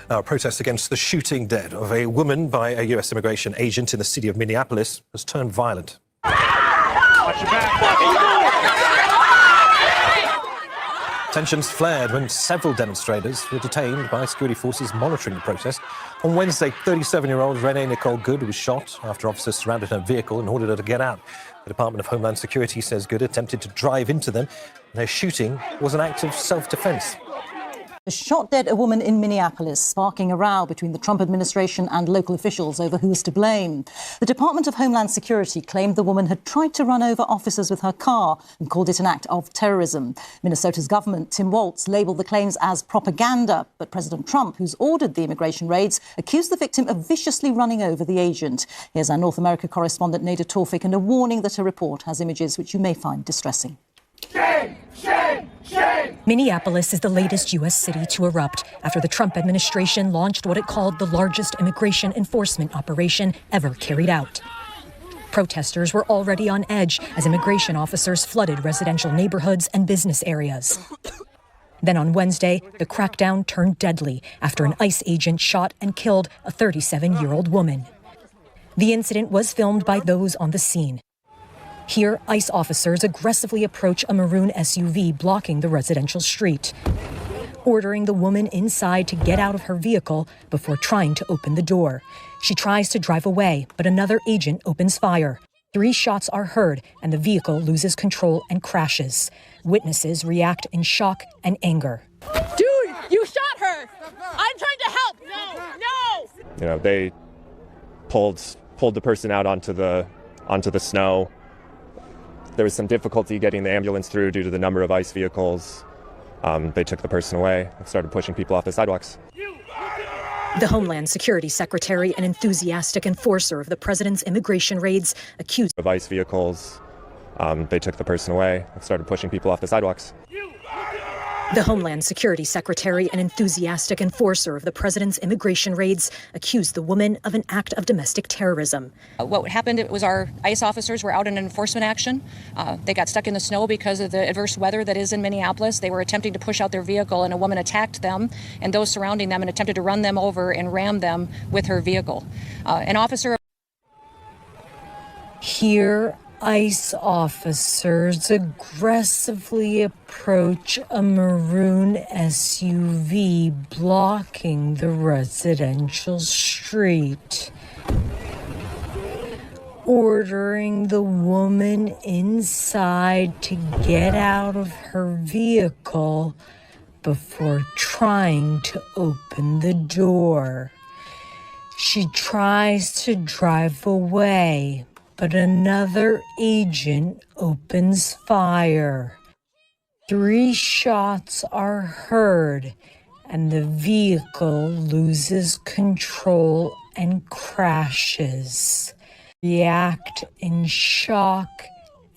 Now, a protest against the shooting dead of a woman by a U.S. immigration agent in the city of Minneapolis has turned violent. Watch your back. Tensions flared when several demonstrators were detained by security forces monitoring the protest. On Wednesday, 37-year-old Renee Nicole Good was shot after officers surrounded her vehicle and ordered her to get out. The Department of Homeland Security says Good attempted to drive into them. Their shooting was an act of self-defense. Shot dead a woman in Minneapolis, sparking a row between the Trump administration and local officials over who is to blame. The Department of Homeland Security claimed the woman had tried to run over officers with her car and called it an act of terrorism. Minnesota's Governor Tim Walz labelled the claims as propaganda, but President Trump, who's ordered the immigration raids, accused the victim of viciously running over the agent. Here's our North America correspondent Nada Tawfik and a warning that her report has images which you may find distressing. Shame! Shame! Shame! Minneapolis is the latest U.S. city to erupt after the Trump administration launched what it called the largest immigration enforcement operation ever carried out. Protesters were already on edge as immigration officers flooded residential neighborhoods and business areas. Then on Wednesday, the crackdown turned deadly after an ICE agent shot and killed a 37-year-old woman. The incident was filmed by those on the scene. Here, ICE officers aggressively approach a maroon SUV blocking the residential street, ordering the woman inside to get out of her vehicle before trying to open the door. She tries to drive away, but another agent opens fire. 3 shots are heard, and the vehicle loses control and crashes. Witnesses react in shock and anger. Dude, you shot her! I'm trying to help! No! You know, they pulled the person out onto the snow. There was some difficulty getting the ambulance through due to the number of ICE vehicles. They took the person away and started pushing people off the sidewalks. The Homeland Security Secretary, an enthusiastic enforcer of the president's immigration raids, accused of ICE vehicles. They took the person away and started pushing people off the sidewalks. The Homeland Security Secretary, an enthusiastic enforcer of the president's immigration raids, accused the woman of an act of domestic terrorism. What happened was our ICE officers were out in an enforcement action. They got stuck in the snow because of the adverse weather that is in Minneapolis. They were attempting to push out their vehicle, and a woman attacked them and those surrounding them and attempted to run them over and ram them with her vehicle. An officer... Here, ICE officers aggressively approach a maroon SUV blocking the residential street, ordering the woman inside to get out of her vehicle before trying to open the door. She tries to drive away, but another agent opens fire. 3 shots are heard, and the vehicle loses control and crashes. React in shock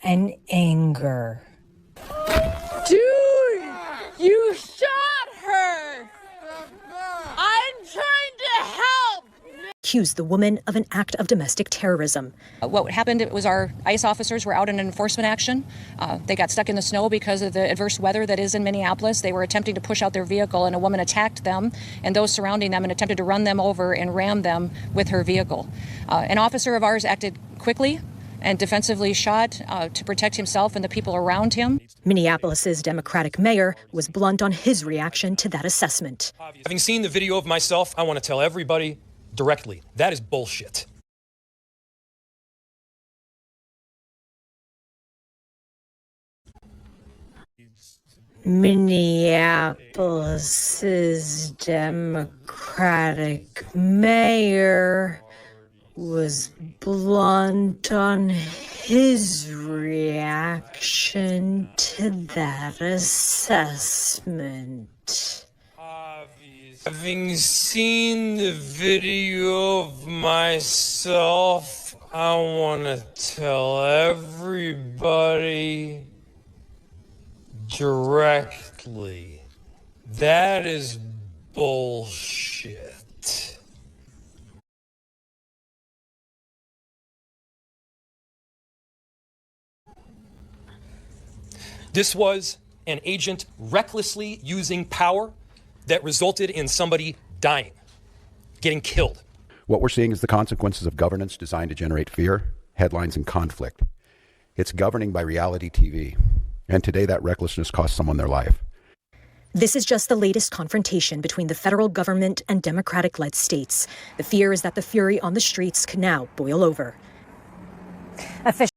and anger. Dude, you shot her! I'm trying to help! Accused the woman of an act of domestic terrorism. What happened was our ICE officers were out in an enforcement action. They got stuck in the snow because of the adverse weather that is in Minneapolis. They were attempting to push out their vehicle, and a woman attacked them and those surrounding them and attempted to run them over and ram them with her vehicle. An officer of ours acted quickly and defensively shot to protect himself and the people around him. Minneapolis's Democratic mayor was blunt on his reaction to that assessment. Having seen the video of myself, I want to tell everybody directly, that is bullshit. Minneapolis's Democratic mayor was blunt on his reaction to that assessment. Having seen the video of myself, I want to tell everybody directly, that is bullshit. This was an agent recklessly using power that resulted in somebody dying. getting killed. What we're seeing is the consequences of governance designed to generate fear, headlines, and conflict. It's governing by reality TV. And today that recklessness cost someone their life. This is just the latest confrontation between the federal government and Democratic-led states. The fear is that the fury on the streets could now boil over.